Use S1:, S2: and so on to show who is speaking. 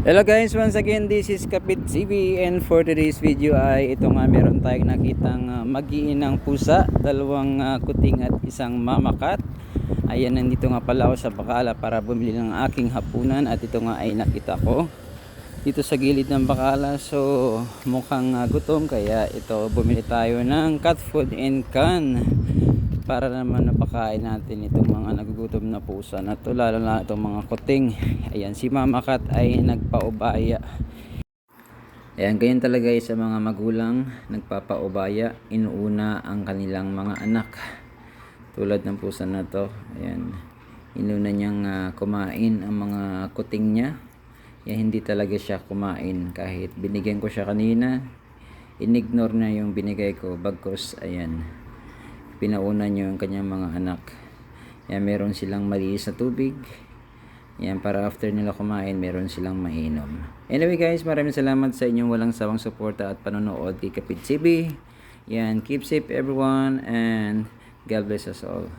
S1: Hello guys, once again this is Kapit TV, and for today's video ay ito nga, meron tayong nakitang mag-iinang pusa, dalawang kuting at isang mamakat. Ayan, nandito nga pala ako sa bakala para bumili ng aking hapunan, at ito nga ay nakita ko dito sa gilid ng bakala. So mukhang gutom, kaya ito bumili tayo ng cat food and can para naman napakain natin itong mga nagugutom na pusa na to, lalo na itong mga kuting. Ayan, si Mama Cat ay nagpaubaya. Ayan, ganyan talaga sa mga magulang, nagpapaubaya, inuuna ang kanilang mga anak. Tulad ng pusa na to, ayan, inuna niyang kumain ang mga kuting niya. Ayan, hindi talaga siya kumain kahit binigyan ko siya kanina. Inignore na yung binigay ko, bagkus ayan, pinauna niyo yung kanyang mga anak. Yan, meron silang malinis na tubig. Yan, para after nila kumain, meron silang mainom. Anyway guys, maraming salamat sa inyong walang sawang suporta at panonood kay Kapit TV. Yan, keep safe everyone, and God bless us all.